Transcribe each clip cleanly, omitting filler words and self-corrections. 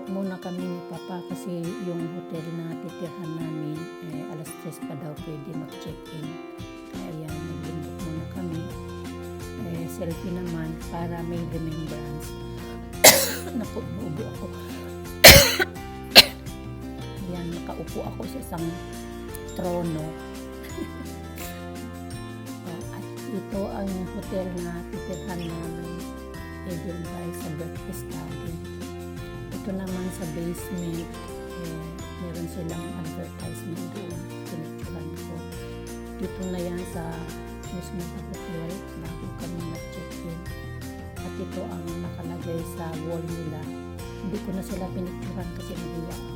muna kami ni Papa kasi yung hotel na titirhan namin alas 3 pa daw pwede mag-check-in. Kaya yan, nagbundok muna kami. Selfie naman para may remembrance. Naubo ako. Ayan, nakaupo ako sa isang trono. At ito ang hotel na titirhan namin, Edelweiss sa Breakfast Garden. Ito naman sa basement, meron silang advertisement doon, pinicturan ko. Dito na yan sa mismo sa hotel bago kami nag-check-in. At ito ang nakalagay sa wall nila. Hindi ko na sila pinicturan kasi nahiya ako.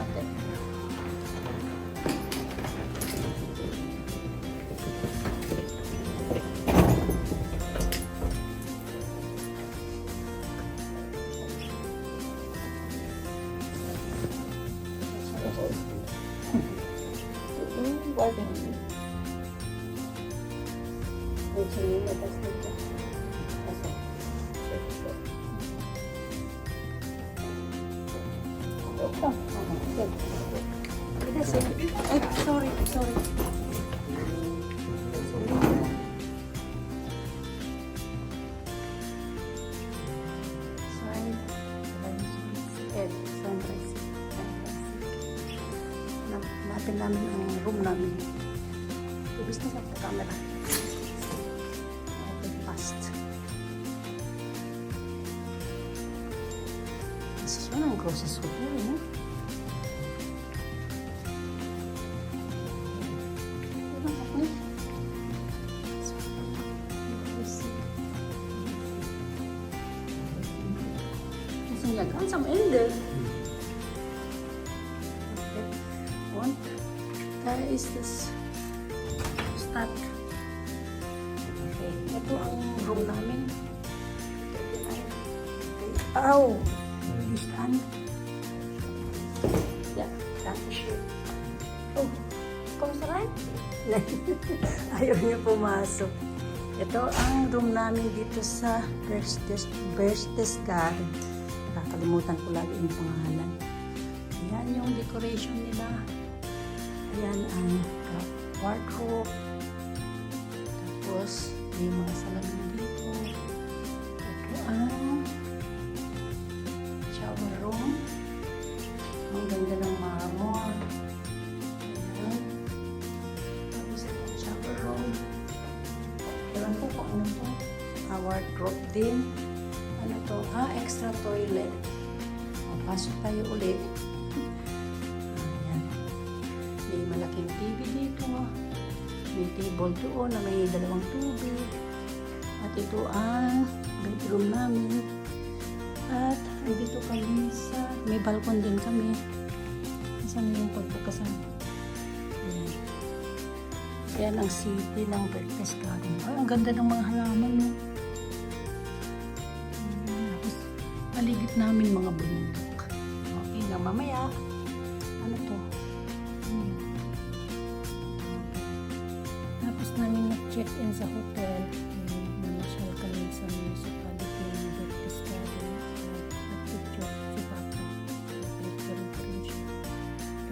Okay. Sorry. Natin namin ang room namin. Ibig na sa camera. Open fast. This is one of the grossest hotel, no? Ganz am Ende. Okay. Und da ist das Start. Okay. Ito ang room namin. Au! Ist an. Ja, danke schön. Oh, kommst du rein? Ayaw niyo pumasok. Ito ang room namin dito sa Berchtesgaden. Nakakalimutan ko lagi yung pangalan. Ayan yung decoration nila. Ayan ang wardrobe. Tapos may mga salamin dito. Ito ang shower room. Ang ganda ng marmor. Ayan. Tapos ito ang shower room. Ewan ko kung ano to. Wardrobe din. Ano to? Extra toilet. Pasok tayo ulit. Ayan. May malaking TV dito. May table doon na may dalawang tubig. At ito ang bedroom namin. At andito kami sa may balkon din kami. Saan yung pagbukasan? Ayan. Ayan ang city ng Breakfast Garden. Ang ganda ng mga halaman, no? Paligid namin mga bundok. Okay na mamaya. Ano to? Tapos namin nag-check-in sa hotel. Namasyal kami sa municipality ng Breakfast Garden. Nag-picture si Papa. Nag-picture pa rin siya.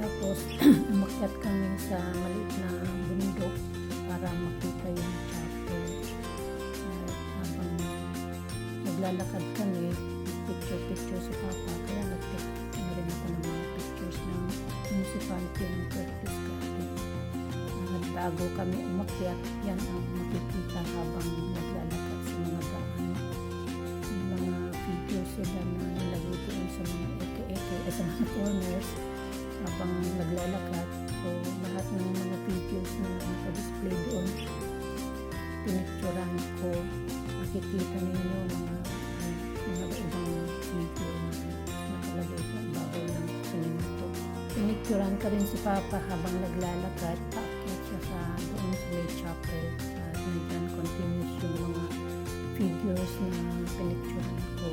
Tapos umakyat kami sa maliit na bundok para makita yung chapel. Habang naglalakad kami, picture si Papa, kaya nag-take na rin ako ng mga pictures ng municipality ng Breakfast Garden. At bago kami umakyat, yan ang makikita habang naglalakad sa mga daan. Yung mga videos sila na nilagay doon sa mga eke-eke, sa mga corners habang naglalakad. So, lahat ng mga videos na naka-display doon, pinicturan ko, makikita ninyo mga ibang video na nakalagay sa babaw ng semento. Pinicturan ka rin si Papa habang naglalakad, paakyat siya sa doon sa may chapel. At nandiyan continuous yung mga figures na pinicturan ko.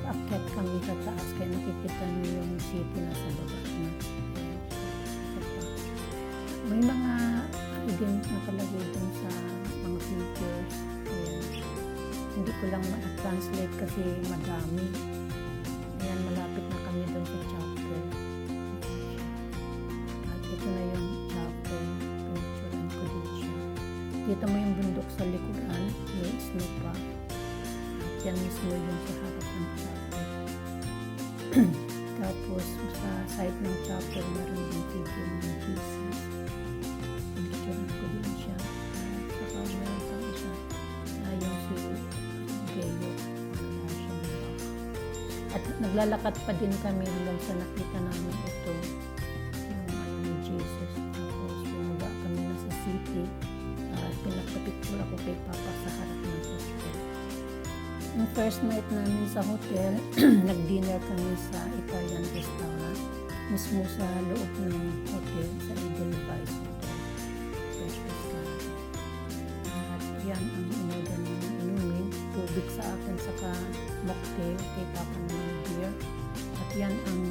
Paakyat kami sa taas kaya nakikita niyo yung city na sa baba na. May mga din nakalagay dun sa mga figures. Ayan. hindi ko lang ma-translate kasi madami. Ayan, malapit na kami doon sa chapel. At ito na yung chapel. Pinicturean ko din siya. Dito mo yung bundok sa likuran, may snow pa. At yan mismo yung sa harap ng chapel. Tapos sa side ng chapel, meron din figure ng Jesus. Pinicturean ko din siya. Saka meron pang isa. Yung si Gayo. Wala siya ng baka. At naglalakad pa din kami hanggang sa nakita namin ito. Yung ni Jesus. Tapos bumaba kami na sa city. Pinagpapicture ako kay Papa sa harap ng hotel. Yung first night namin sa hotel, nag-dinner kami sa Italian restaurant. Mismo sa loob ng hotel, sa Edelweiss Hotel. Fresh Pescara. At yan ang inorder namin inumin. Tubig sa akin, saka mocktail kay Papa ng beer. At yan ang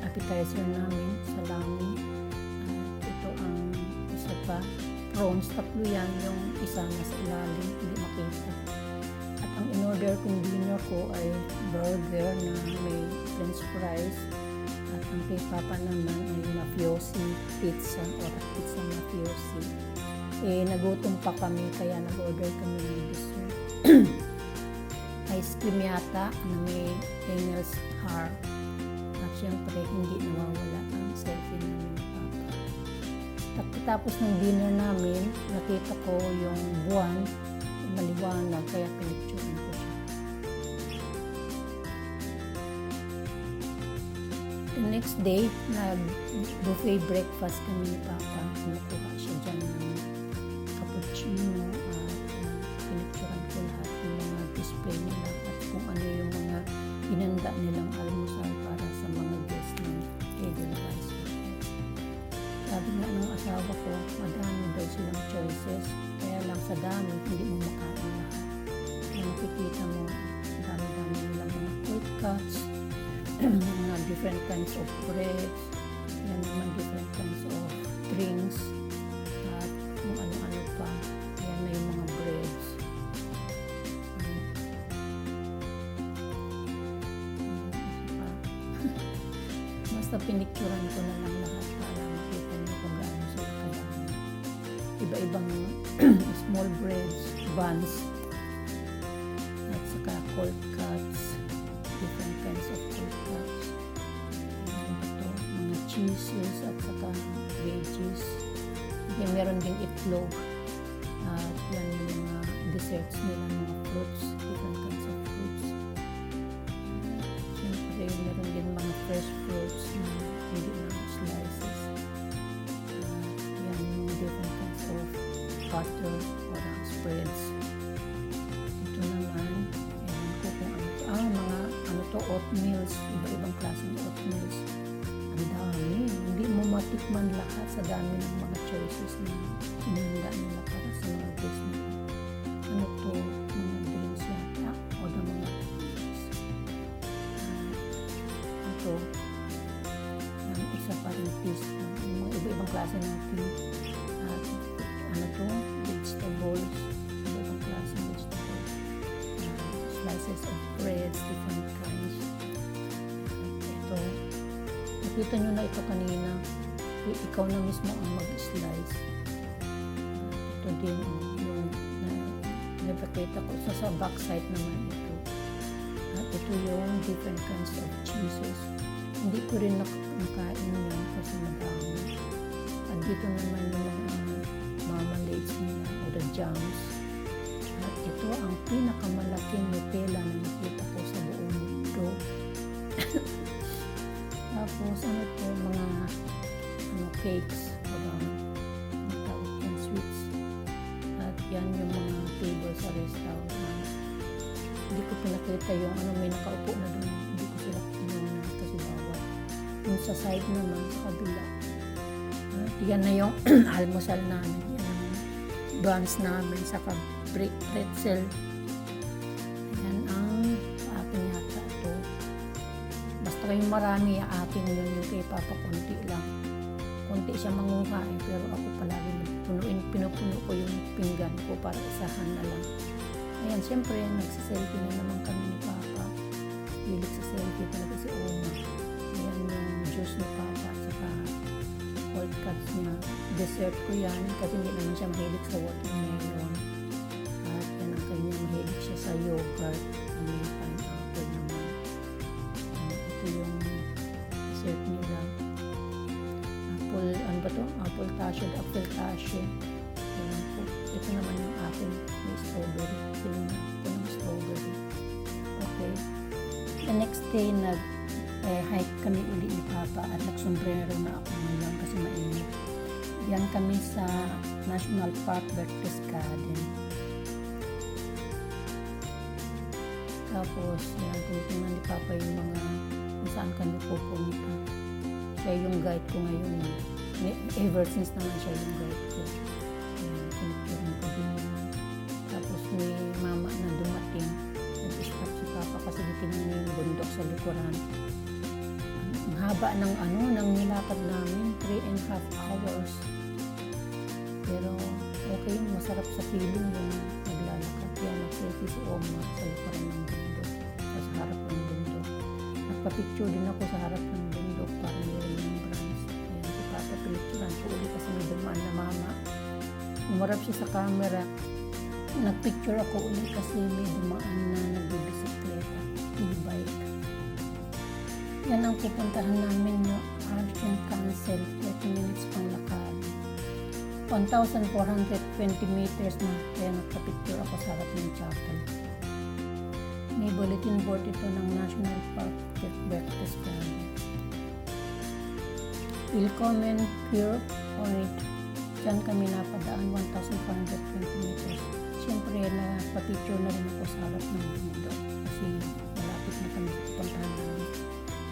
appetizer namin, salami. At ito ang isa pa, prawns, tatlo yan, yung isa nasa ilalim, hindi makita. At ang in-order kong dinner ko ay burger na may french fries. At ang kay Papa naman ay mafiosi pizza or pizza mafiosi. Nagutom pa kami kaya nag-order kami ng dessert. Ice cream yata na may Engel's Haar. At syempre hindi nawawala ang selfie namin ni Papa. Tapos ng dinner namin, nakita ko yung buwan, maliwanag, kaya pinicturean ko siya. The next day, nag-buffet breakfast kami ni Papa. Kumukuha siya dyan ng cappuccino at pinicturean ko lahat ng mga display nila at kung ano yung mga inanda nilang almusal para sa mga guests ng Edelweiss. Sabi nga ng asawa ko, madami daw silang choices. Kaya lang sa dami, hindi mo makain lahat. Kaya nakikita mo, dami-dami nilang mga cold cuts, mga different kinds of breads, yan naman different kinds of drinks, at kung ano-ano pa. Yan na yung mga breads. Basta pinicturean ko na lang lahat para makita niyo kung gaano sila kadami. Iba-ibang small breads, buns, at saka cold cuts, different kinds of cold cuts. Ito, mga cheeses at saka veggies. Then, meron ding itlog. At yan yung mga desserts nila, mga fruits, different kinds of fruits. Siyempre, meron din mga fresh fruits na hindi na slices. Yan yung different kinds of butter or spreads. Ito naman, ewan ko kung ano to. Mga ano to, oatmeals, iba-ibang klaseng oatmeals. Ang dami. Hindi mo matikman lahat sa dami ng mga choices na inihanda nila para sa mga guests nila. Ano to, mga drinks yata o na mga ito, isa pa rin fish, yung mga iba-ibang klase ng tea. At ano to, vegetables, iba-ibang klase ng vegetables, slices of breads, different kinds. Ito, nakita nyo na ito kanina, ikaw na mismo ang mag-slice. Ito din yung napakita ko sa backside naman ito. At ito yung different kinds of cheeses. Hindi ko rin nakain yan kasi madami. At dito naman yung mga marmalades nila o the jams. At ito ang pinakamalaking Nutella na nakita ko sa buong mundo. Tapos ano to, mga cakes o sweets. At yan yung mga table sa restaurant. Hindi ko pinakita yung may nakaupo na doon. Hindi ko sila pinunan kasi bawal. Yung sa side naman, sa kabila. Yan na yung almusal namin. Yan ang buns namin sa pretzel. Yan ang akin yata ito. Basta kayong marami, akin yun yung kay Papa, konti lang. Konti siya manguhain, pero ako palagi pinupuno ko yung pinggan ko para isahan na lang. Ayan, syempre, nagsiselfie na naman kami ni Papa. Hilig sa selfie talaga si Oma. Ayan yung juice ni Papa at saka cold cuts niya. Dessert ko yan kasi hindi naman siya mahilig sa watermelon. At yan ang kanya, mahilig siya sa yogurt. May pineapple naman. Ito yung dessert nila. Apple, ano ba to? Apple tashe, apple tashe. Ayan po. Ito naman yung akin. May strawberry. Pinunan ko ng strawberry. Okay. The next day, hike kami uli ni Papa at nagsombrero na ako ngayon kasi mainit. Yan kami sa National Park Berchtesgaden. Tapos, yan, tinitingnan ni Papa yung mga kung saan kami pupunta. Siya yung guide ko ngayon. Ever since naman siya yung guide ko. Yan, tiniptiran ko din. Tapos, may mama na dumating. Nag-stop si Papa kasi titingnan niya yung bundok sa likuran. Ang haba ng nilakad namin, 3.5 hours. Pero okay, masarap sa feeling yung naglalakad. Kaya nag-selfie si Oma sa likuran ng bundok, sa harap ng bundok. Nagpa-picture din ako sa harap ng bundok para may remembrance. Ayan, si Papa pinicturean ko ulit kasi may dumaan na mama. Umarap siya sa camera. Nagpicture ako ulit kasi may dumaan na nagbibisikleta, e-bike. Yan ang pupuntahan namin yung Archen Council, 30 minutes pang lakad. 1,420 meters na, kaya nagpa-picture ako sa harap ng chapel. May bulletin board ito ng National Park Berchtesgaden. Willkommen Pure Point. Diyan kami napadaan, 1,420 meters. Siyempre, napapicture na rin ako sa harap ng bundok kasi malapit na kami pupuntahan namin.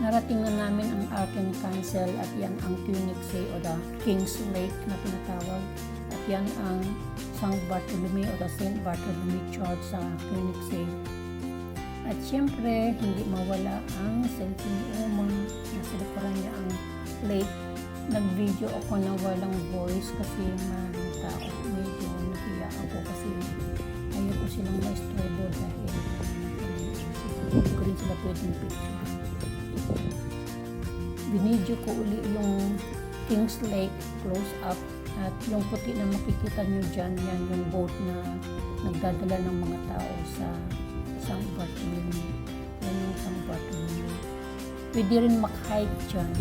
Narating na namin ang Archen Council at yan ang Königssee o the King's Lake na tinatawag. At yan ang St. Bartholomew o the St. Bartholomew Church sa Königssee. At siyempre, hindi mawala ang selfie ni Oma. Nasa likuran niya ang lake. Nag-video ako na walang voice kasi maraming tao. Medyo nahiya ako kasi ayaw ko silang ma-istorbo dahil hindi ko rin sila pwedeng picture. Binidyo ko uli yung King's Lake close up at yung puti na makikita nyo dyan, yan yung boat na nagdadala ng mga tao sa St. Bartholomew. Yan yung St. Bartholomew. Pwede rin mag-hike dyan.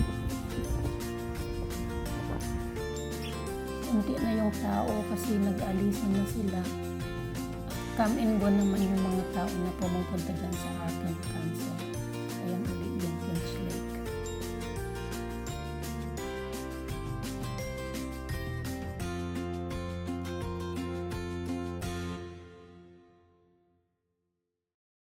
Kunti na yung tao kasi nag-alisan na sila. Come and go naman yung mga tao na pumupunta dyan sa Archen Council.